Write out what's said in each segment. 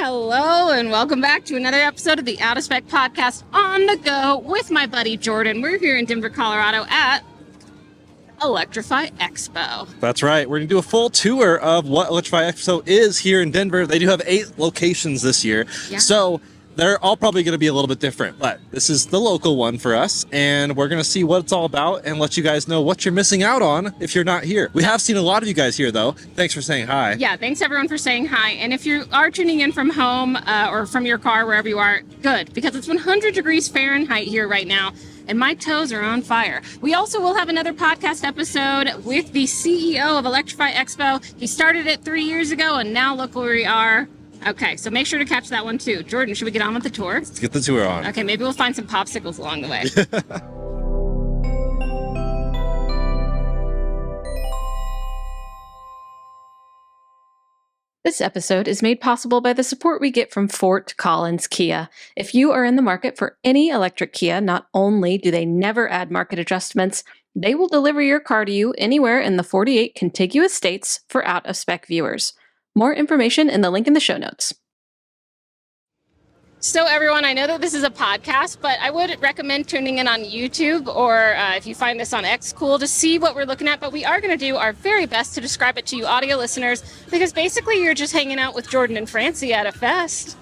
Hello and welcome back to another episode of the Out of Spec podcast on the go with my buddy Jordan. We're here in Denver, Colorado at Electrify Expo. That's right. We're going to do a full tour of what Electrify Expo is here in Denver. They do have 8 locations this year. Yeah. So they're all probably going to be a little bit different, but this is the local one for us, and we're going to see what it's all about and let you guys know what you're missing out on if you're not here. We have seen a lot of you guys here, though. Thanks for saying hi. Yeah, thanks everyone for saying hi. And if you are tuning in from home or from your car, wherever you are, good, because it's 100 degrees Fahrenheit here right now, and my toes are on fire. We also will have another podcast episode with the CEO of Electrify Expo. He started it 3 years ago, and now look where we are. Okay, so make sure to catch that one too. Jordan, should we get on with the tour? Let's get the tour on. Okay, maybe we'll find some popsicles along the way. This episode is made possible by the support we get from Fort Collins Kia. If you are in the market for any electric Kia, not only do they never add market adjustments, they will deliver your car to you anywhere in the 48 contiguous states for out-of-spec viewers. More information in the link in the show notes. So everyone, I know that this is a podcast, but I would recommend tuning in on YouTube or if you find this on X, cool, to see what we're looking at. But we are going to do our very best to describe it to you audio listeners, because basically you're just hanging out with Jordan and Francie at a fest.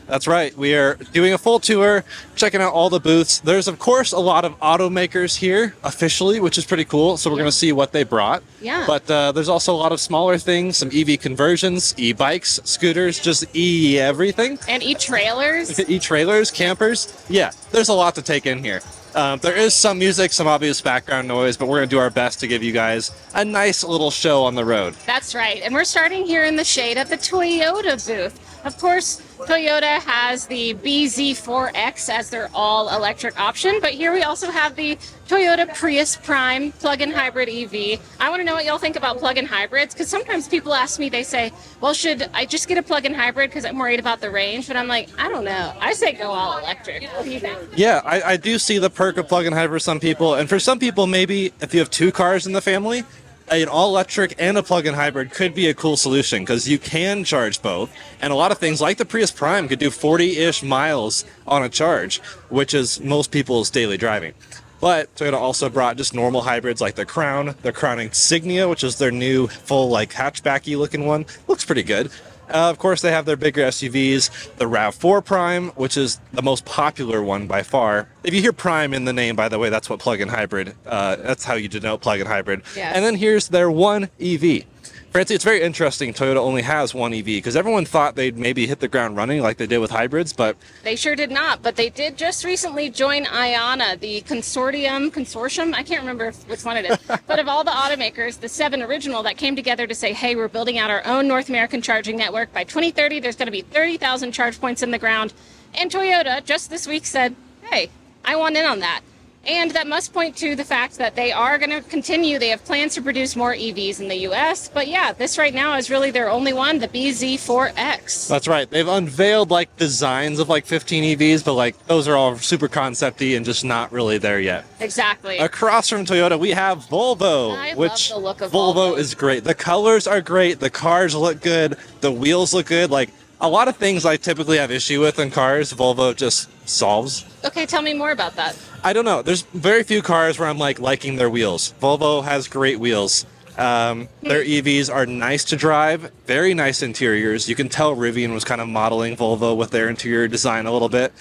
That's right. We are doing a full tour, checking out all the booths. There's, of course, a lot of automakers here officially, which is pretty cool. So we're going to see what they brought. Yeah. But there's also a lot of smaller things, some EV conversions, e-bikes, scooters, just everything. And e-trailers. E-trailers, campers. Yeah, there's a lot to take in here. There is some music, some obvious background noise, but we're going to do our best to give you guys a nice little show on the road. That's right. And we're starting here in the shade at the Toyota booth. Of course, Toyota has the BZ4X as their all-electric option, but here we also have the Toyota Prius Prime plug-in hybrid EV. I want to know what y'all think about plug-in hybrids, because sometimes people ask me, they say, well, should I just get a plug-in hybrid because I'm worried about the range? But I'm like, I don't know. I say go all-electric. What do you think? Yeah, I do see the perk of plug-in hybrid for some people, and for some people, maybe if you have 2 cars in the family, an all-electric and a plug-in hybrid could be a cool solution because you can charge both. And a lot of things like the Prius Prime could do 40-ish miles on a charge, which is most people's daily driving. But Toyota also brought just normal hybrids like the Crown Insignia, which is their new full like hatchbacky looking one. Looks pretty good. Of course, they have their bigger SUVs, the RAV4 Prime, which is the most popular one by far. If you hear Prime in the name, by the way, that's what plug-in hybrid, that's how you denote plug-in hybrid. Yeah. And then here's their one EV. Francie, it's very interesting Toyota only has one EV because everyone thought they'd maybe hit the ground running like they did with hybrids, but they sure did not. But they did just recently join IANA, the consortium, I can't remember which one it is, but of all the automakers, the 7 original that came together to say, hey, we're building out our own North American charging network. By 2030, there's going to be 30,000 charge points in the ground. And Toyota just this week said, hey, I want in on that. And that must point to the fact that they are going to continue. They have plans to produce more EVs in the U.S. But yeah, this right now is really their only one, the BZ4X. That's right. They've unveiled like designs of like 15 EVs, but like those are all super concept-y and just not really there yet. Exactly. Across from Toyota, we have Volvo, I which love the look of Volvo is great. The colors are great. The cars look good. The wheels look good. Like a lot of things I typically have issue with in cars, Volvo just solves. Okay, tell me more about that. I don't know. There's very few cars where I'm like liking their wheels. Volvo has great wheels. Their EVs are nice to drive, very nice interiors. You can tell Rivian was kind of modeling Volvo with their interior design a little bit.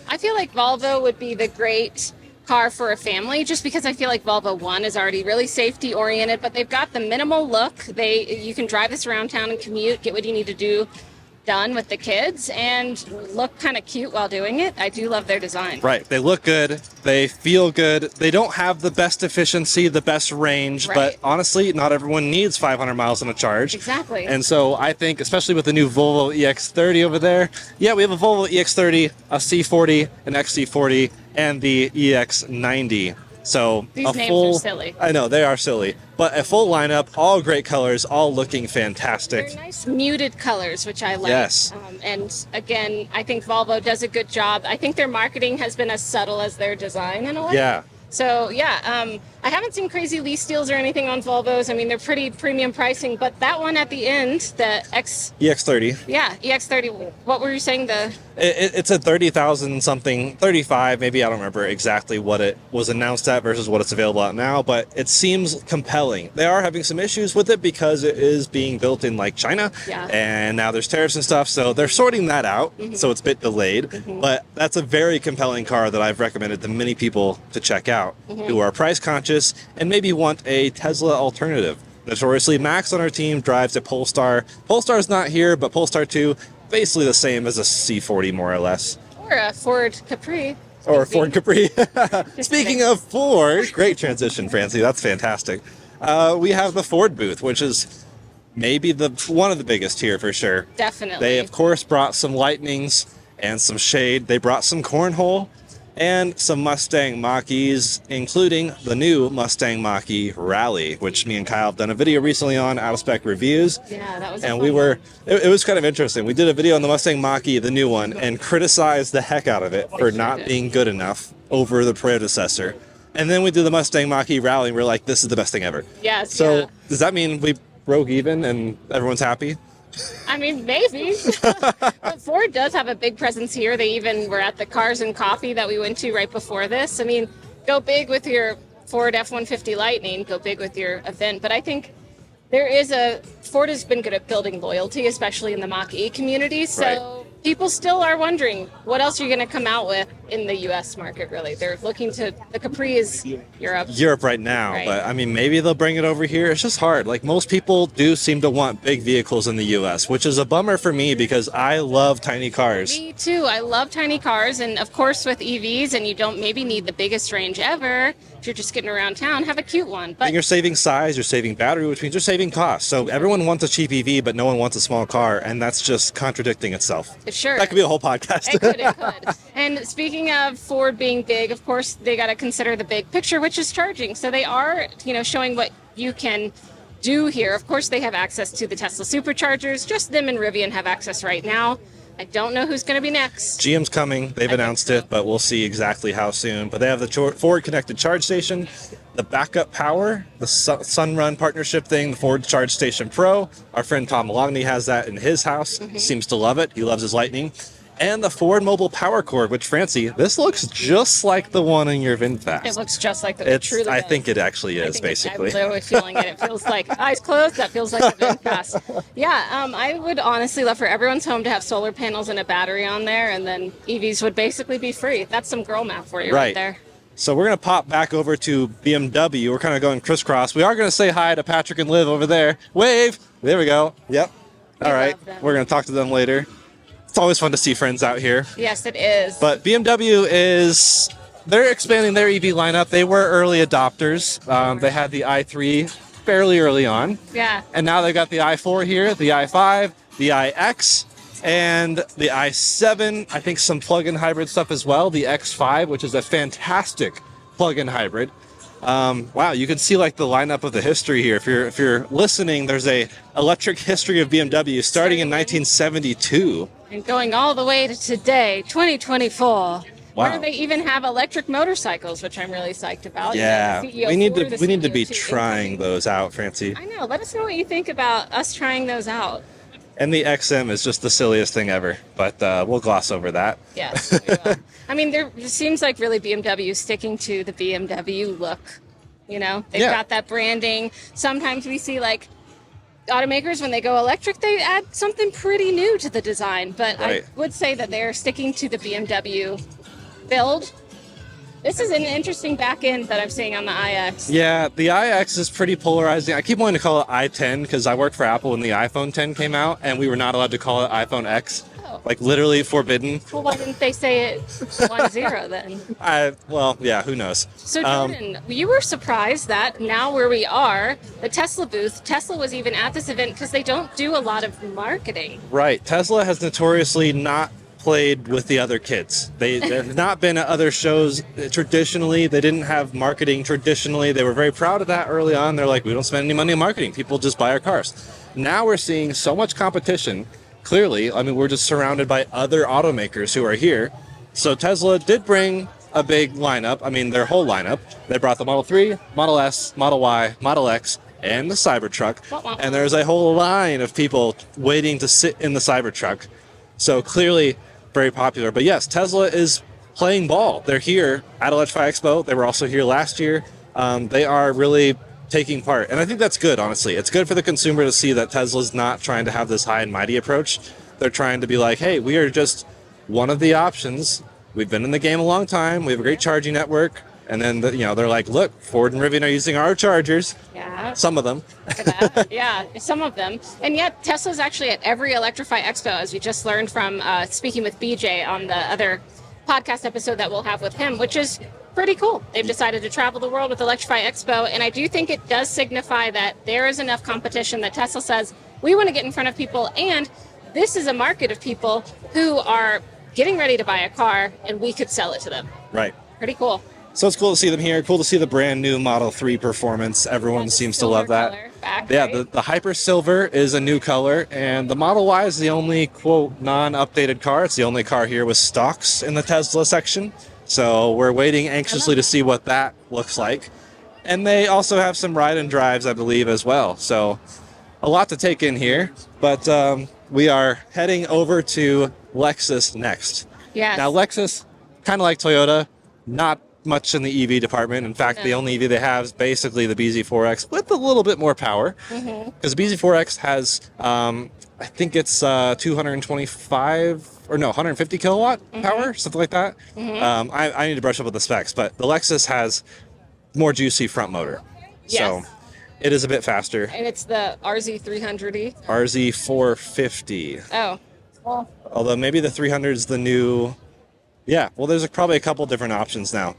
I feel like Volvo would be the great car for a family, just because I feel like Volvo 1 is already really safety oriented, but they've got the minimal look. You can drive this around town and commute, get what you need to do done with the kids, and look kind of cute while doing it. I do love their design. Right. They look good. They feel good. They don't have the best efficiency, the best range, right. But honestly, not everyone needs 500 miles on a charge. Exactly. And so I think, especially with the new Volvo EX30 over there, yeah, we have a Volvo EX30, a C40, an XC40, and the EX90. So these names are silly. I know, they are silly. But a full lineup, all great colors, all looking fantastic. They're nice muted colors, which I like. Yes. And again, I think Volvo does a good job. I think their marketing has been as subtle as their design in a way. Yeah. So yeah, I haven't seen crazy lease deals or anything on Volvos. I mean, they're pretty premium pricing, but that one at the end, the EX30. Yeah, EX30. What were you saying? It's a 30,000 something, 35 maybe. I don't remember exactly what it was announced at versus what it's available at now, but it seems compelling. They are having some issues with it because it is being built in like China, and now there's tariffs and stuff, so they're sorting that out. So it's a bit delayed, but that's a very compelling car that I've recommended to many people to check out who are price conscious and maybe want a Tesla alternative. Notoriously, Max on our team drives a Polestar. Polestar's not here, but Polestar 2, basically the same as a C40 more or less. Or a Ford Capri. Or a Ford Capri. Speaking of Ford, great transition, Francie. That's fantastic. We have the Ford booth, which is maybe one of the biggest here for sure. Definitely. They, of course, brought some Lightnings and some shade. They brought some cornhole and some Mustang Mach-E's, including the new Mustang Mach-E Rally, which me and Kyle have done a video recently on Out of Spec Reviews. Yeah, that was. And it was kind of interesting. We did a video on the Mustang Mach-E, the new one, and criticized the heck out of it for not being good enough over the predecessor. And then we did the Mustang Mach-E Rally, and we're like, this is the best thing ever. Yes. So does that mean we broke even and everyone's happy? I mean, maybe. But Ford does have a big presence here. They even were at the Cars and Coffee that we went to right before this. I mean, go big with your Ford F-150 Lightning, go big with your event. But I think Ford has been good at building loyalty, especially in the Mach-E community. So people still are wondering, what else are you going to come out with in the U.S. market, really? They're looking to, the Capri is Europe. Europe right now, but I mean, maybe they'll bring it over here. It's just hard. Like, most people do seem to want big vehicles in the U.S., which is a bummer for me because I love tiny cars. Me too. I love tiny cars. And of course, with EVs, and you don't maybe need the biggest range ever, if you're just getting around town, have a cute one. But and you're saving size, you're saving battery, which means you're saving cost. So everyone wants a cheap EV, but no one wants a small car, and that's just contradicting itself. Sure. That could be a whole podcast. It could. And speaking of Ford being big, of course, they got to consider the big picture, which is charging. So they are, showing what you can do here. Of course, they have access to the Tesla superchargers. Just them and Rivian have access right now. I don't know who's going to be next. GM's coming. They've announced it, but we'll see exactly how soon. But they have the Ford Connected Charge Station, the backup power, the Sunrun partnership thing, the Ford Charge Station Pro. Our friend Tom Maloney has that in his house. Seems to love it. He loves his Lightning. And the Ford Mobile Power Cord, which, Francie, this looks just like the one in your VinFast. It looks just like the truly I does. think it actually is, basically. I'm literally feeling it. It feels like, eyes closed, that feels like the VinFast. Yeah, I would honestly love for everyone's home to have solar panels and a battery on there, and then EVs would basically be free. That's some girl math for you right there. So we're going to pop back over to BMW. We're kind of going crisscross. We are going to say hi to Patrick and Liv over there. Wave! There we go. Yep. All right. We're going to talk to them later. It's always fun to see friends out here. Yes, it is. But BMW they're expanding their EV lineup. They were early adopters. They had the i3 fairly early on. Yeah. And now they've got the i4 here, the i5, the iX, and the i7. I think some plug-in hybrid stuff as well. The X5, which is a fantastic plug-in hybrid. Wow, you can see like the lineup of the history here. If you're listening, there's a electric history of BMW starting in 1972 and going all the way to today, 2024. Wow. Where they even have electric motorcycles, which I'm really psyched about. Yeah, we need to be trying those out, Francie. I know. Let us know what you think about us trying those out. And the XM is just the silliest thing ever, but we'll gloss over that. Yes, we will. I mean, it seems like really BMW sticking to the BMW look. They've got that branding. Sometimes we see like automakers, when they go electric, they add something pretty new to the design. But I would say that they're sticking to the BMW build. This is an interesting back end that I'm seeing on the iX. Yeah, the iX is pretty polarizing. I keep wanting to call it i10 because I worked for Apple when the iPhone 10 came out, and we were not allowed to call it iPhone X. Oh. Like, literally forbidden. Well, why didn't they say it 1.0 then? Well, yeah, who knows? So, Jordan, you were surprised that now where we are, the Tesla booth, Tesla was even at this event because they don't do a lot of marketing. Right. Tesla has notoriously not played with the other kids. They've not been at other shows traditionally. They didn't have marketing traditionally. They were very proud of that early on. They're like, we don't spend any money on marketing. People just buy our cars. Now we're seeing so much competition. Clearly, I mean, we're just surrounded by other automakers who are here. So Tesla did bring a big lineup. I mean, their whole lineup. They brought the Model 3, Model S, Model Y, Model X, and the Cybertruck. And there's a whole line of people waiting to sit in the Cybertruck. So clearly very popular. But yes, Tesla is playing ball. They're here at Electrify Expo. They were also here last year. They are really taking part. And I think that's good, honestly. It's good for the consumer to see that Tesla's not trying to have this high and mighty approach. They're trying to be like, hey, we are just one of the options. We've been in the game a long time. We have a great charging network. And then, they're like, look, Ford and Rivian are using our chargers. Yeah. Some of them. Yeah, some of them. And yet Tesla's actually at every Electrify Expo, as we just learned from speaking with BJ on the other podcast episode that we'll have with him, which is pretty cool. They've decided to travel the world with Electrify Expo, and I do think it does signify that there is enough competition that Tesla says, we want to get in front of people, and this is a market of people who are getting ready to buy a car, and we could sell it to them. Right. Pretty cool. So it's cool to see them here. Cool to see the brand new Model 3 performance. Everyone seems to love that. Back, yeah, right? the Hyper Silver is a new color, and the Model Y is the only, quote, non-updated car. It's the only car here with stocks in the Tesla section. So we're waiting anxiously to see what that looks like. And they also have some ride and drives, I believe, as well. So a lot to take in here. But we are heading over to Lexus next. Yes. Now, Lexus, kind of like Toyota, not much in the EV department. In fact, the only EV they have is basically the BZ4X with a little bit more power. Because the BZ4X has, I think it's 225 or no, 150 kilowatt power, something like that. I need to brush up with the specs, but the Lexus has more juicy front motor. Yes. So it is a bit faster. And it's the RZ300E. RZ450. Oh. Well. Although maybe the 300 is the new. Yeah, well, there's probably a couple different options now.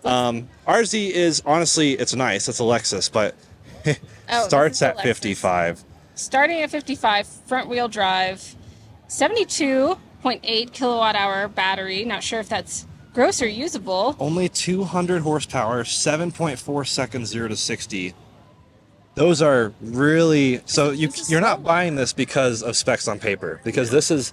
RZ is, honestly, it's nice. It's a Lexus, but starts at 55. Starting at 55, front wheel drive, 72.8 kilowatt hour battery. Not sure if that's gross or usable. Only 200 horsepower, 7.4 seconds 0 to 60. Those are really, so you're not buying this because of specs on paper, because this is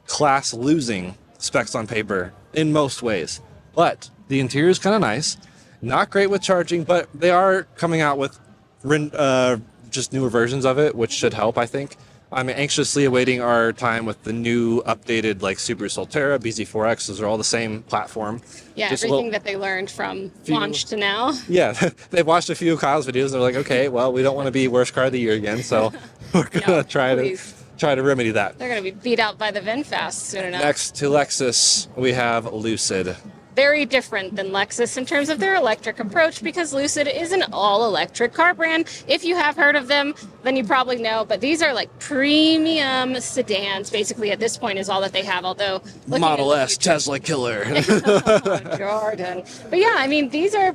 class losing specs on paper in most ways. But the interior is kind of nice. Not great with charging, but they are coming out with just newer versions of it, which should help, I think. I'm anxiously awaiting our time with the new updated like Subaru Solterra, BZ4X. Those are all the same platform. Yeah, just everything that they learned from launch to now. Yeah, they've watched a few of Kyle's videos. They're like, okay, well, we don't want to be worst car of the year again, so we're gonna try to remedy that. They're gonna be beat out by the VinFast soon enough. Next to Lexus, we have Lucid. Very different than Lexus in terms of their electric approach, because Lucid is an all-electric car brand. If you have heard of them, then you probably know, but these are like premium sedans, basically at this point is all that they have, although... Model S, Tesla killer. Oh, Jordan. But yeah, I mean, these are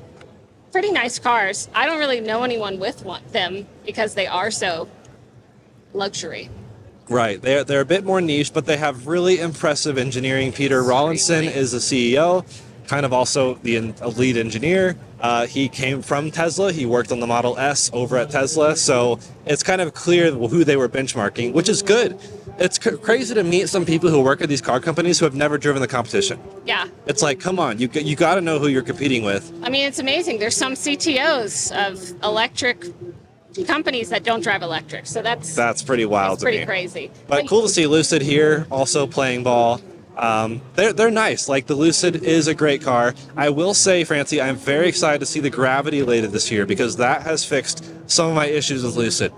pretty nice cars. I don't really know anyone with them because they are so luxury. Right. They're a bit more niche, but they have really impressive engineering. Peter Rawlinson is the CEO, kind of also the lead engineer. He came from Tesla. He worked on the Model S over at Tesla. So it's kind of clear who they were benchmarking, which is good. It's crazy to meet some people who work at these car companies who have never driven the competition. Yeah. It's like, come on, you got to know who you're competing with. I mean, it's amazing. There's some CTOs of electric companies that don't drive electric, so that's pretty wild to me. Pretty crazy. But cool to see Lucid here also playing ball. They're nice. Like, the Lucid is a great car. I will say, Francie, I'm very excited to see the Gravity later this year, because that has fixed some of my issues with Lucid.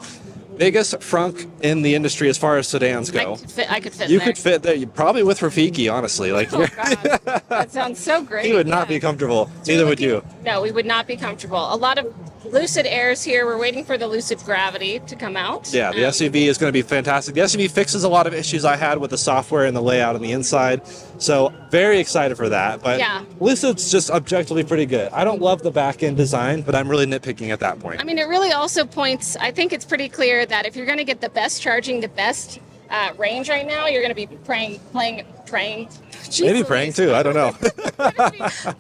Biggest frunk in the industry as far as sedans go. I could fit You there. could fit there. Probably with Rafiki, honestly. Like, Oh, God. That sounds so great. he would not be comfortable. Neither would you. No, we would not be comfortable. A lot of Lucid Airs here. We're waiting for the Lucid Gravity to come out. Yeah, the SUV is going to be fantastic. The SUV fixes a lot of issues I had with the software and the layout on the inside. So very excited for that. But yeah. Lucid's just objectively pretty good. I don't love the back end design, but I'm really nitpicking at that point. I mean, it really also points, I think it's pretty clear that if you're going to get the best charging, the best range right now, you're going to be praying. Maybe praying too, I don't know.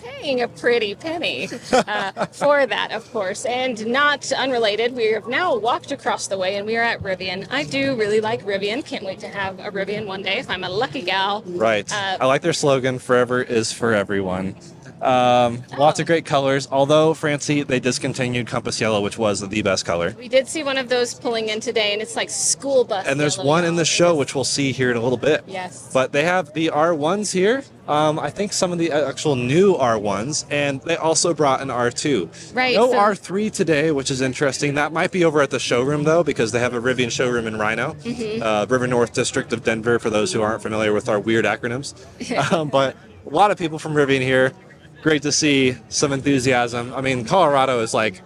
Paying a pretty penny for that, of course. And not unrelated, we have now walked across the way and we are at Rivian. I do really like Rivian. Can't wait to have a Rivian one day if I'm a lucky gal. Right. I like their slogan, forever is for everyone. Lots of great colors. Although, Francie, they discontinued Compass Yellow, which was the best color. We did see one of those pulling in today, and it's like school bus. And there's yellow, one y'all. in the show, which we'll see here in a little bit. Yes. But they have the R1s here. I think some of the actual new R1s, and they also brought an R2. Right, No so- R3 today, which is interesting. That might be over at the showroom, though, because they have a Rivian showroom in Rhino, River North District of Denver, for those who aren't familiar with our weird acronyms. But a lot of people from Rivian here. Great to see some enthusiasm. I mean, Colorado is like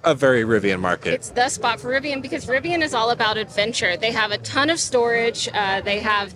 a very Rivian market. It's the spot for Rivian because Rivian is all about adventure. They have a ton of storage. They have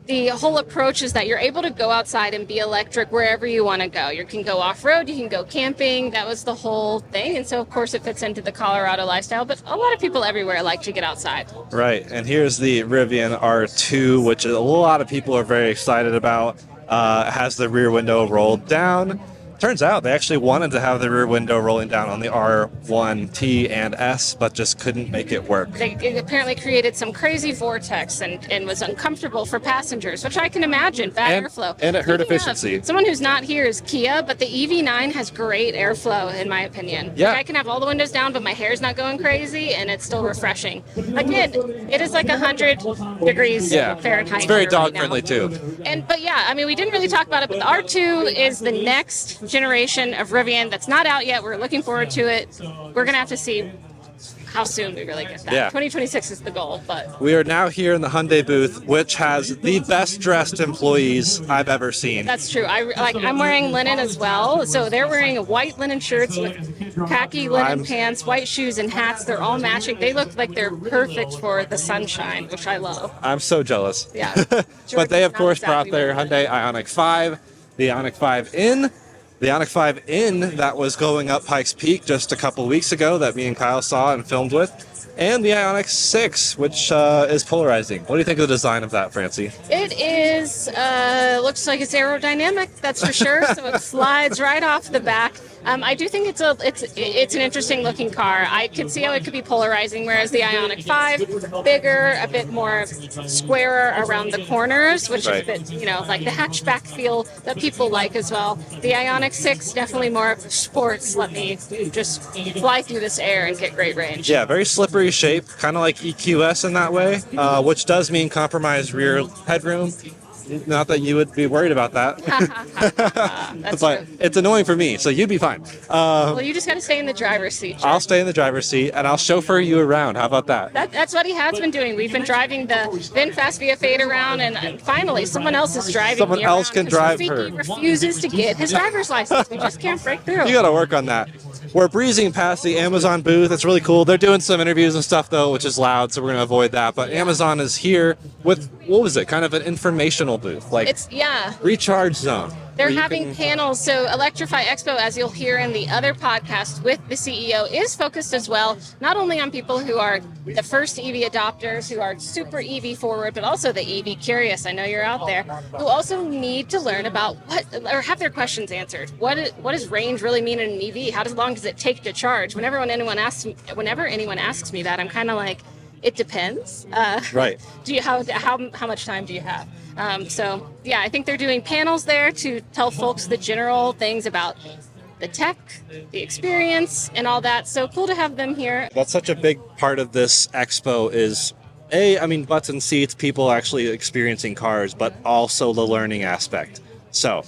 the whole approach is that you're able to go outside and be electric wherever you want to go. You can go off-road, you can go camping. That was the whole thing. And so, of course, it fits into the Colorado lifestyle. But a lot of people everywhere like to get outside. Right. And here's the Rivian R2, which a lot of people are very excited about. It has the rear window rolled down. Turns out they actually wanted to have the rear window rolling down on the R1T and S, but just couldn't make it work. It apparently created some crazy vortex and was uncomfortable for passengers, which I can imagine. Bad airflow. And it hurt Speaking of, efficiency. Someone who's not here is Kia, but the EV9 has great airflow, in my opinion. Yeah. Like, I can have all the windows down, but my hair's not going crazy, and it's still refreshing. Again, it is like 100 degrees Fahrenheit. It's very here dog right now. friendly too. But yeah, I mean, we didn't really talk about it, but the R2 is the next generation of Rivian that's not out yet. We're looking forward to it. We're going to have to see how soon we really get that. Yeah. 2026 is the goal, but We are now here in the Hyundai booth, which has the best dressed employees I've ever seen. that's true. I'm wearing linen as well. So they're wearing white linen shirts with khaki linen pants, white shoes, and hats. They're all matching. They look like they're perfect for the sunshine, which I love. I'm so jealous. Yeah. But they, of Jordan's not course, brought exactly their what it Hyundai Ioniq 5, the Ioniq 5N. The Ioniq 5N that was going up Pikes Peak just a couple weeks ago that me and Kyle saw and filmed with. And the Ioniq 6, which is polarizing. What do you think of the design of that, Francie? It is, looks like it's aerodynamic, that's for sure. So it slides right off the back. I do think it's an interesting looking car. I could see how it could be polarizing, whereas the Ioniq 5, bigger, a bit more squarer around the corners, which is a bit, like the hatchback feel that people like as well. The Ioniq 6, definitely more of sports. Let me just fly through this air and get great range. Yeah, very slippery shape, kind of like EQS in that way, which does mean compromised rear headroom. Not that you would be worried about that. That's but true. it's annoying for me, so you'd be fine. Well, you just got to stay in the driver's seat. Jack. I'll stay in the driver's seat and I'll chauffeur you around. How about that? That's what he has been doing. We've been driving the VinFast VF8 around, and finally, someone else is driving. Someone me else around can 'cause drive Rafiki her. refuses to get his driver's license. We just can't break through. You gotta work on that. We're breezing past the Amazon booth. It's really cool. They're doing some interviews and stuff though, which is loud, so we're gonna avoid that. But Amazon is here with, what was it? Kind of an informational booth, like recharge zone. They're where you having can- panels. So Electrify Expo, as you'll hear in the other podcast with the CEO, is focused as well, not only on people who are the first EV adopters, who are super EV forward, but also the EV curious. I know you're out there, who also need to learn about or have their questions answered. What does range really mean in an EV? How long does it take to charge? Whenever anyone asks me that, I'm kind of like, it depends. Right. How much time do you have? I think they're doing panels there to tell folks the general things about the tech, the experience, and all that. So cool to have them here. That's such a big part of this expo is butts and seats, people actually experiencing cars, but also the learning aspect. So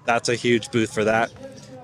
that's a huge booth for that.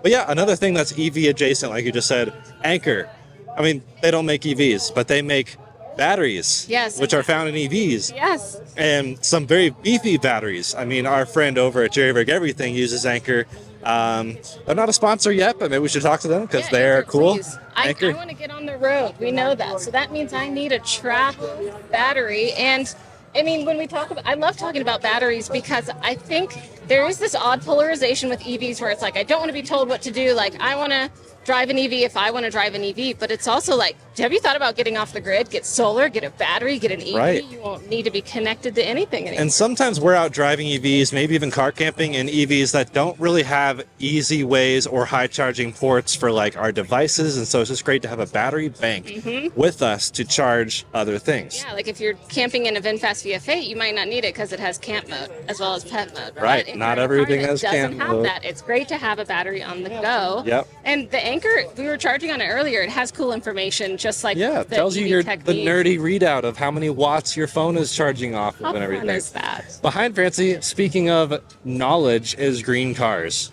But yeah, another thing that's EV adjacent, like you just said, Anchor. They don't make EVs, but they make batteries, yes, which are found in EVs. Yes. And some very beefy batteries. Our friend over at Jerryberg Everything uses Anchor. They're not a sponsor yet, but maybe we should talk to them because they're Anchor, cool. please. I want to get on the road. We know that. So that means I need a travel battery. And when we talk about, I love talking about batteries because I think there is this odd polarization with EVs where it's like, I don't want to be told what to do. Like, I want to drive an EV if I want to drive an EV, but it's also like, have you thought about getting off the grid, get solar, get a battery, get an EV? Right. You won't need to be connected to anything anymore. And sometimes we're out driving EVs, maybe even car camping in EVs that don't really have easy ways or high charging ports for like our devices. And so it's just great to have a battery bank with us to charge other things. Yeah, like if you're camping in a VinFast VF8, you might not need it because it has camp mode as well as pet mode. Right. If Not you're in a car everything that has camp doesn't have mode. that. It's great to have a battery on the go. Yep. And the Anchor, we were charging on it earlier. It has cool information, just like Yeah, it the tells you EV the technique. nerdy readout of how many watts your phone is charging off of How and fun everything. is that? Behind Francie, speaking of knowledge, is GreenCars.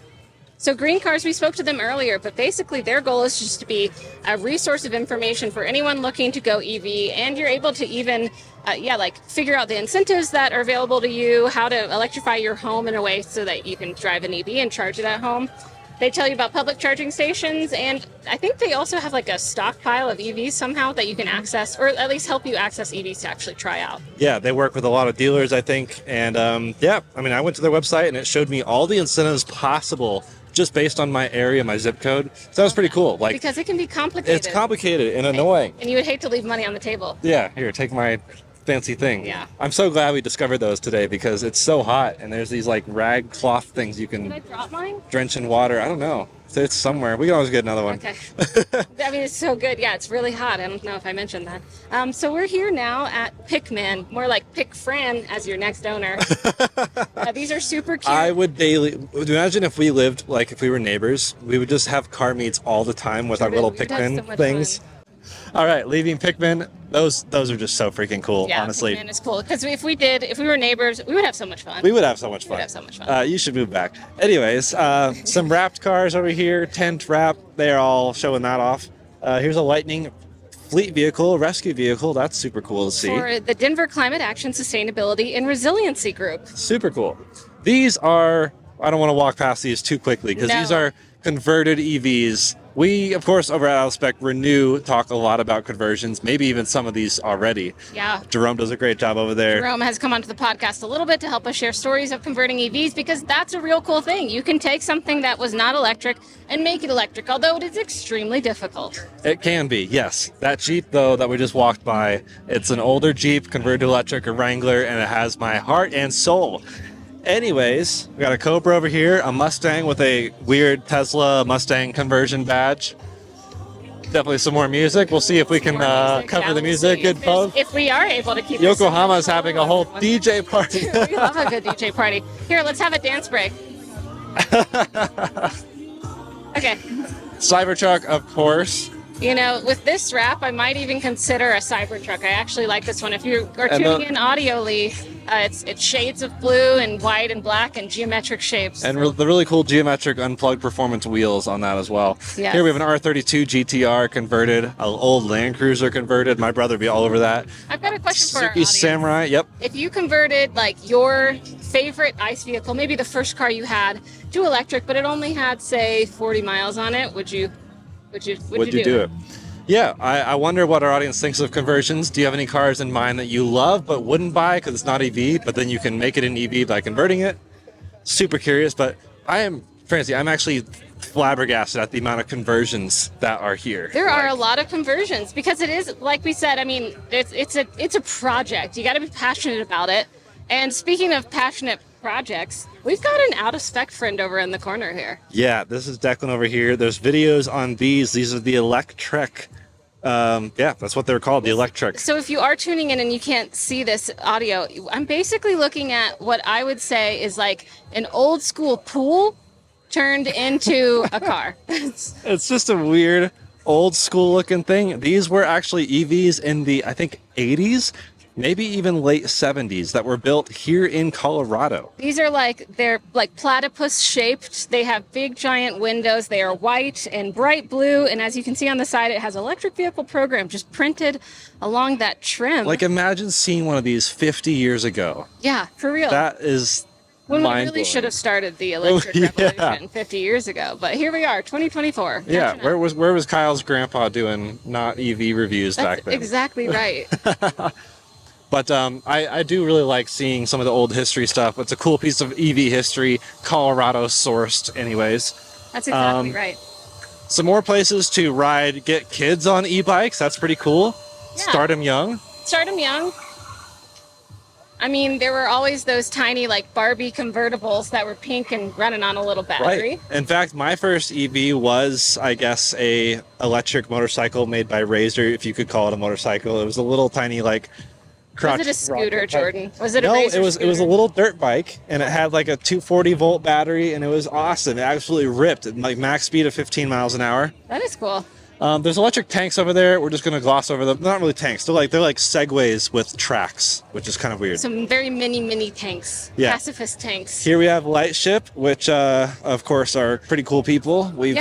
So GreenCars, we spoke to them earlier, but basically their goal is just to be a resource of information for anyone looking to go EV, and you're able to even, like figure out the incentives that are available to you, how to electrify your home in a way so that you can drive an EV and charge it at home. They tell you about public charging stations, and I think they also have like a stockpile of EVs somehow that you can access, or at least help you access EVs to actually try out. Yeah, they work with a lot of dealers, I think. And I went to their website and it showed me all the incentives possible just based on my area, my zip code. So that was pretty cool. Like, Because it can be complicated. it's complicated and annoying. And you would hate to leave money on the table. Yeah, here, take my fancy thing. Yeah. I'm so glad we discovered those today because it's so hot and there's these like rag cloth things you Did I can drop mine? drench in water. I don't know. It's somewhere. We can always get another one. Okay. I mean, it's so good. Yeah, it's really hot. I don't know if I mentioned that. So we're here now at Pickman, more like Pick Fran as your next owner. These are super cute. I would imagine if we lived, like if we were neighbors, we would just have car meets all the time with our Jordan, little we would have so Pickman much things. fun. All right, leaving Pickman. Those are just so freaking cool, Yeah, honestly. Pickman is cool. Because if we were neighbors, we would have so much fun. We would have so much fun. would have so much fun. You should move back. Anyways, some wrapped cars over here, tent wrap. They're all showing that off. Here's a Lightning fleet vehicle, rescue vehicle. That's super cool to see. For the Denver Climate Action Sustainability and Resiliency Group. Super cool. These are, I don't want to walk past these too quickly because No. these are converted EVs. We, of course, over at Spec Renew talk a lot about conversions, maybe even some of these already. Yeah. Jerome does a great job over there. Jerome has come onto the podcast a little bit to help us share stories of converting EVs because that's a real cool thing. You can take something that was not electric and make it electric, although it is extremely difficult. It can be, yes. That Jeep, though, that we just walked by, it's an older Jeep converted to electric, a Wrangler, and it has my heart and soul. Anyways, we got a Cobra over here, a Mustang with a weird Tesla Mustang conversion badge. Definitely some more music. We'll see if we can cover the music. Good folks. If we are able to keep Yokohama's having a whole DJ party. We love a good DJ party. Here, let's have a dance break. Okay. Cybertruck, of course. You know, with this wrap, I might even consider a Cybertruck. I actually like this one. If you are And tuning in audioly, it's shades of blue and white and black and geometric shapes. And the really cool geometric unplugged performance wheels on that as well. Yes. Here we have an R32 GTR converted, an old Land Cruiser converted. My brother would be all over that. I've got a question for our Suzuki audience. Samurai, yep. If you converted like your favorite ICE vehicle, maybe the first car you had, to electric, but it only had say 40 miles on it, would you Would you do it? Yeah, I wonder what our audience thinks of conversions. Do you have any cars in mind that you love but wouldn't buy because it's not EV, but then you can make it an EV by converting it? Super curious, but Francie, I'm actually flabbergasted at the amount of conversions that are here. There are a lot of conversions because it is, like we said, I mean, it's a project. You got to be passionate about it. And speaking of passionate projects, we've got an out of spec friend over in the corner here. Yeah, this is Declan over here. There's videos on these. These are the Electrek. Yeah, that's what they're called, the Electrek. So if you are tuning in and you can't see this audio, I'm basically looking at what I would say is like an old school pool turned into a car. It's just a weird, old school looking thing. These were actually EVs in the, I think, 80s. Maybe even late 70s that were built here in Colorado. These are they're like platypus shaped. They have big giant windows. They are white and bright blue. And as you can see on the side, it has electric vehicle program just printed along that trim. Like imagine seeing one of these 50 years ago. Yeah, for real. That is when we really mind-blowing. should have started the electric revolution 50 years ago. But here we are, 2024. Yeah, catching up. where was Kyle's grandpa doing not EV reviews That's back then? exactly right. But I do really like seeing some of the old history stuff. It's a cool piece of EV history, Colorado sourced anyways. That's exactly right. Some more places to ride, get kids on e-bikes. That's pretty cool. Yeah. Start them young. Start them young. I mean, there were always those tiny, like, Barbie convertibles that were pink and running on a little battery. Right. In fact, my first EV was, I guess, a electric motorcycle made by Razor, if you could call it a motorcycle. It was a little tiny, like, crotch. Was it a scooter, Jordan? Was it no, a Razor it was a little dirt bike, and it had like a 240 volt battery, and it was awesome. It absolutely ripped, like max speed of 15 miles an hour. That is cool. There's electric tanks over there. We're just going to gloss over them. They're not really tanks. They're like Segways with tracks, which is kind of weird. Some very mini tanks. Yeah. Pacifist tanks. Here we have Lighship, which, of course, are pretty cool people. We've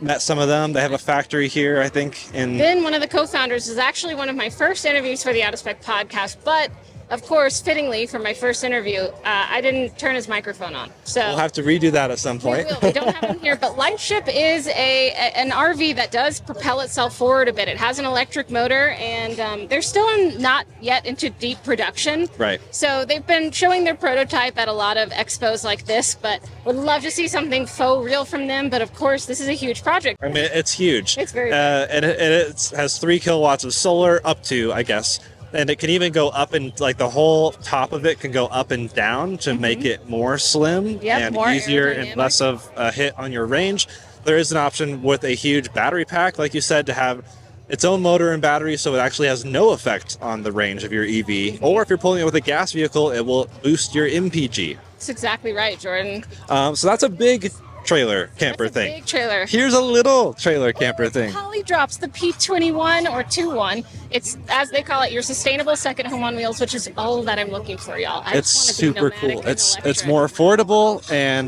met some of them. They have a factory here, I think. Ben, one of the co-founders, is actually one of my first interviews for the Out of Spec podcast, but of course, fittingly, for my first interview, I didn't turn his microphone on. So we'll have to redo that at some point. We don't have him here, but Lighship is an RV that does propel itself forward a bit. It has an electric motor, and they're still not yet into deep production. Right. So they've been showing their prototype at a lot of expos like this, but would love to see something faux real from them. But of course, this is a huge project. I mean, it's huge. It's very and it has 3 kilowatts of solar, up to, I guess. And it can even go up, and like the whole top of it can go up and down to make it more slim and more easier aerodynamic. and less of a hit on your range. There is an option with a huge battery pack, like you said, to have its own motor and battery, so it actually has no effect on the range of your EV. Or if you're pulling it with a gas vehicle, it will boost your MPG. That's exactly right, Jordan. So that's a big trailer camper That's a thing. big trailer. Here's a little trailer camper thing. Polydrops, the P21 or 21. It's, as they call it, your sustainable second home on wheels, which is all that I'm looking for, y'all. It's super cool. It's more affordable, and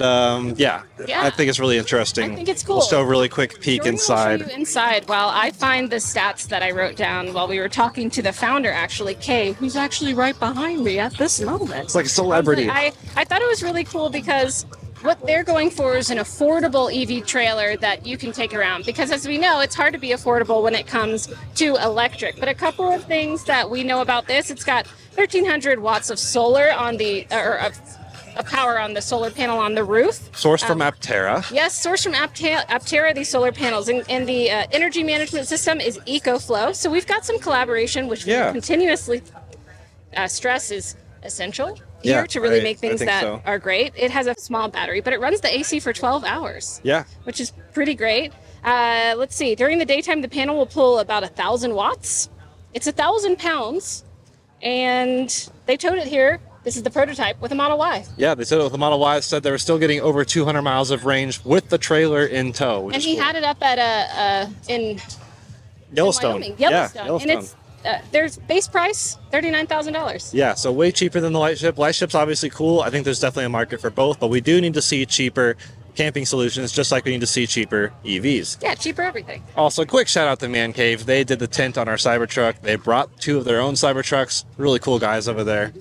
yeah, I think it's really interesting. I think it's cool. We'll show a really quick peek Jordan inside. will show you inside while I find the stats that I wrote down while we were talking to the founder, actually, Kay, who's actually right behind me at this moment. It's like a celebrity. I thought it was really cool because what they're going for is an affordable EV trailer that you can take around, because as we know, it's hard to be affordable when it comes to electric. But a couple of things that we know about this: it's got 1,300 watts of solar on the, of power on the solar panel on the roof. Sourced from Aptera. Yes, sourced from Aptera, these solar panels. And the energy management system is EcoFlow. So we've got some collaboration, which we continuously stress is essential here to really make things that are great. It has a small battery, but it runs the AC for 12 hours. Yeah. Which is pretty great. Let's see. During the daytime, the panel will pull about 1,000 watts. It's 1,000 pounds, and they towed it here. This is the prototype with a Model Y. Yeah, they said it with the Model Y. Said they were still getting over 200 miles of range with the trailer in tow. And he had it up at in Yellowstone. Wyoming. Yellowstone. And it's there's base price $39,000. Yeah, so way cheaper than the Lightship. Lightship's obviously cool. I think there's definitely a market for both, but we do need to see cheaper camping solutions, just like we need to see cheaper EVs. Yeah, cheaper everything. Also, quick shout out to Man Cave. They did the tent on our Cybertruck. They brought 2 of their own Cybertrucks. Really cool guys over there.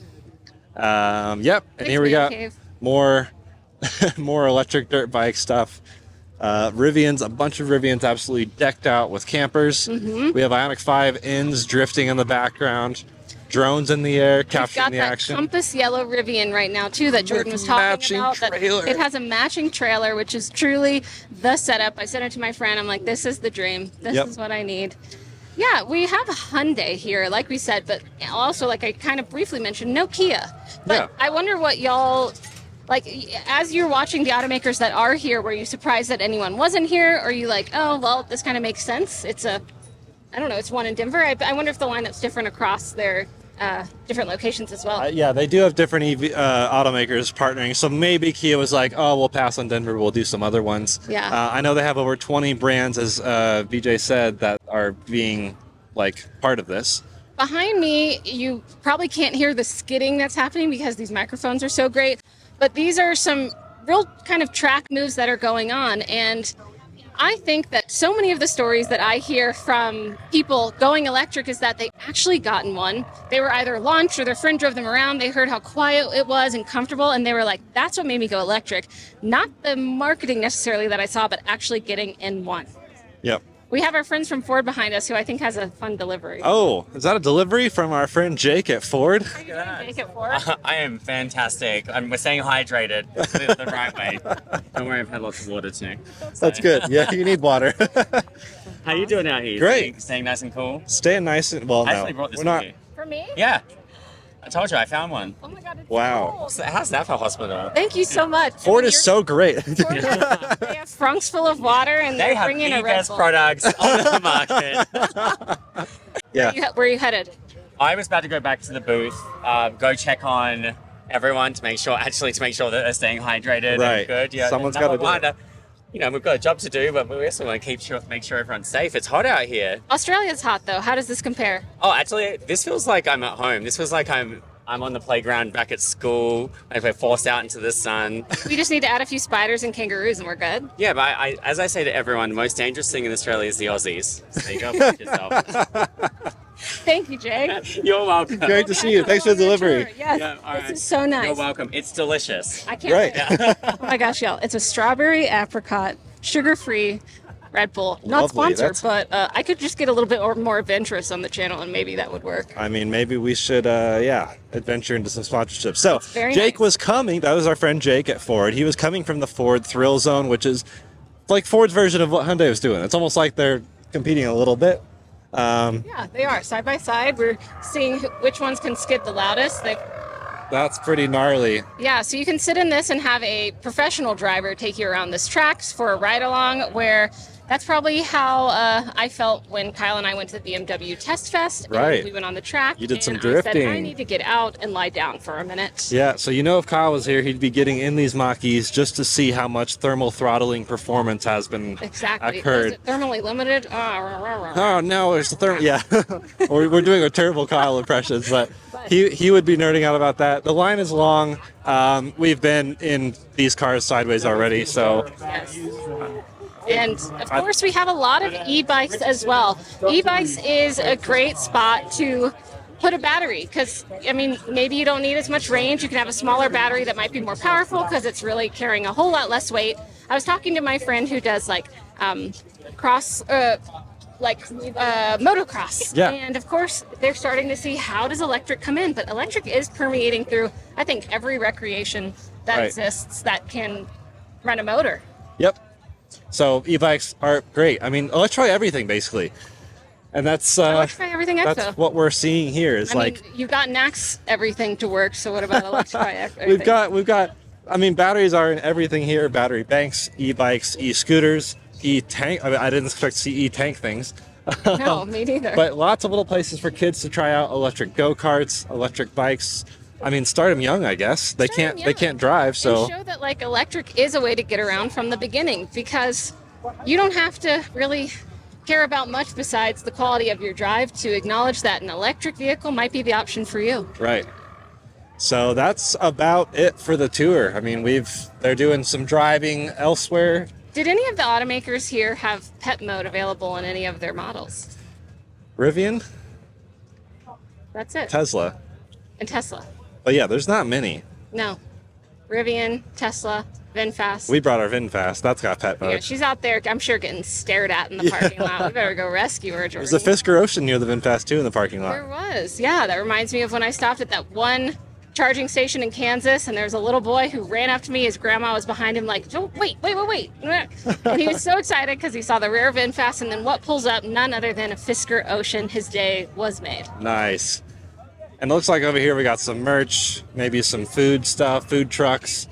Yep, and Thanks, here we got Cave. more electric dirt bike stuff. Rivians, a bunch of Rivians absolutely decked out with campers. We have Ioniq 5 ends drifting in the background. Drones in the air, capturing the action. We've got that Compass yellow Rivian right now, too, that Jordan was talking about. Trailer. It has a matching trailer, which is truly the setup. I sent it to my friend. I'm like, this is the dream. This is what I need. Yeah, we have a Hyundai here, like we said, but also, like I kind of briefly mentioned, no Kia. But I wonder what y'all... Like, as you're watching the automakers that are here, were you surprised that anyone wasn't here? Or are you like, oh, well, this kind of makes sense? It's I don't know, it's one in Denver. I wonder if the lineup's different across their different locations as well. Yeah, they do have different EV, automakers partnering. So maybe Kia was like, oh, we'll pass on Denver. We'll do some other ones. Yeah. I know they have over 20 brands, as VJ said, that are being, like, part of this. Behind me, you probably can't hear the skidding that's happening because these microphones are so great. But these are some real kind of track moves that are going on. And I think that so many of the stories that I hear from people going electric is that they actually gotten one. They were either launched or their friend drove them around. They heard how quiet it was and comfortable. And they were like, that's what made me go electric. Not the marketing necessarily that I saw, but actually getting in one. Yep. We have our friends from Ford behind us, who I think has a fun delivery. Oh, is that a delivery from our friend Jake at Ford? How are you doing, Jake, at Ford? I am fantastic. We're staying hydrated the right way. Don't worry, I've had lots of water too. That's good. Yeah, you need water. How you doing out here? Great. Staying nice and cool? Staying nice and well. I No, actually brought this we're with not. you. For me? Yeah. I told you, I found one. Oh my God, it's Wow. cool. So how's that for hospital? Thank you so much. Ford is so great. They have trunks full of water, and They they're have bringing the a Red best Bull. products on the market. Yeah. Where are you headed? I was about to go back to the booth, go check on everyone to make sure that they're staying hydrated Right. and good. Yeah, Someone's number gotta do one, it. You know, we've got a job to do, but we also want to make sure everyone's safe. It's hot out here. Australia's hot though. How does this compare? Oh, actually, this feels like I'm at home. This feels like I'm on the playground back at school. Like we're forced out into the sun. We just need to add a few spiders and kangaroos, and we're good. Yeah, but as I say to everyone, the most dangerous thing in Australia is the Aussies. So there you go, watch yourself. Thank you, Jake. You're welcome. Great to see you. Thanks for the delivery. Yes, Yeah, all this right. is so nice. You're welcome. It's delicious. I can't Right. wait. Oh my gosh, y'all. It's a strawberry apricot, sugar-free Red Bull. Not Lovely, sponsored, that's- but I could just get a little bit more adventurous on the channel, and maybe that would work. I mean, maybe we should, adventure into some sponsorships. So, very Jake nice. was coming. That was our friend Jake at Ford. He was coming from the Ford Thrill Zone, which is like Ford's version of what Hyundai was doing. It's almost like they're competing a little bit. Yeah, they are side by side. We're seeing which ones can skid the loudest. That's pretty gnarly. Yeah, so you can sit in this and have a professional driver take you around this tracks for a ride along, where that's probably how I felt when Kyle and I went to the BMW Test Fest. And Right. we went on the track. You did some and I said, I drifting. need to get out and lie down for a minute. Yeah, so if Kyle was here, he'd be getting in these Mach-E's just to see how much thermal throttling performance has been Exactly. occurred. Is it thermally limited? Rah, rah, rah. Oh no, it's the thermal. Yeah, we're doing a terrible Kyle impressions, but he would be nerding out about that. The line is long. We've been in these cars sideways already, so Yes. And of course, we have a lot of e-bikes as well. E-bikes is a great spot to put a battery, because I mean, maybe you don't need as much range. You can have a smaller battery that might be more powerful because it's really carrying a whole lot less weight. I was talking to my friend who does motocross. Yeah. And of course, they're starting to see how does electric come in, but electric is permeating through, I think, every recreation that Right. exists that can run a motor. yep. So e-bikes are great. I mean, electrify everything basically, and that's Electrify everything expo. that's what we're seeing here. Is I like mean, you've got NACS everything to work, so what about electrify everything? we've got. I mean, batteries are in everything here. Battery banks, e-bikes, e-scooters, e-tank. I mean, I didn't expect to see e-tank things. No, me neither. But lots of little places for kids to try out electric go-karts, electric bikes. I mean, start them young, I guess. They Start 'em can't young. drive, so And show that like electric is a way to get around from the beginning, because you don't have to really care about much besides the quality of your drive to acknowledge that an electric vehicle might be the option for you. right. So that's about it for the tour. I mean, they're doing some driving elsewhere. Did any of the automakers here have pet mode available in any of their models? Rivian, That's it. Tesla. And Tesla. But yeah, there's not many. No. Rivian, Tesla, VinFast. We brought our VinFast. That's got pet mode. Yeah, she's out there, I'm sure, getting stared at in the parking lot. We better go rescue her, Jordan. There's a Fisker Ocean near the VinFast too in the parking lot. There was. Yeah, that reminds me of when I stopped at that one charging station in Kansas, and there was a little boy who ran up to me. His grandma was behind him like, oh, wait. And he was so excited because he saw the rear VinFast, and then what pulls up? None other than a Fisker Ocean. His day was made. Nice. And it looks like over here we got some merch, maybe some food stuff, food trucks.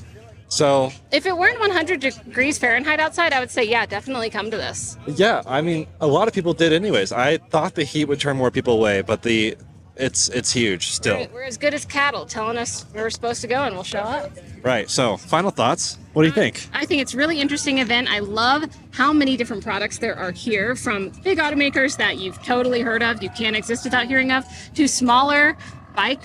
So If it weren't 100 degrees Fahrenheit outside, I would say, yeah, definitely come to this. yeah, I mean, a lot of people did anyways. I thought the heat would turn more people away, but it's huge still. We're as good as cattle telling us where we're supposed to go, and we'll show up. Right. So, final thoughts. What do you think? I think it's a really interesting event. I love how many different products there are here, from big automakers that you've totally heard of, you can't exist without hearing of, to smaller bike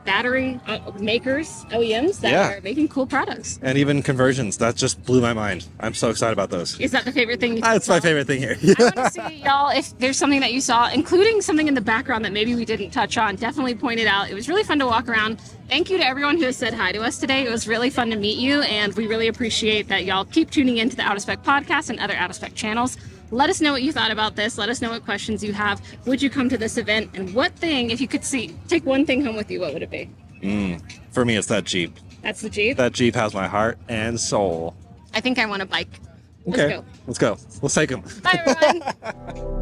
battery makers, OEMs that Yeah. are making cool products. And even conversions. That just blew my mind. I'm so excited about those. Is that the favorite thing? That's my favorite thing here. I want to see, y'all, if there's something that you saw, including something in the background that maybe we didn't touch on, definitely point it out. It was really fun to walk around. Thank you to everyone who has said hi to us today. It was really fun to meet you, and we really appreciate that y'all keep tuning into the Out of Spec podcast and other Out of Spec channels. Let us know what you thought about this. Let us know what questions you have. Would you come to this event? And what thing, if you could take one thing home with you, what would it be? For me, it's that Jeep. That's the Jeep? That Jeep has my heart and soul. I think I want a bike. Let's Okay, go. let's go. Let's take them. Bye, everyone.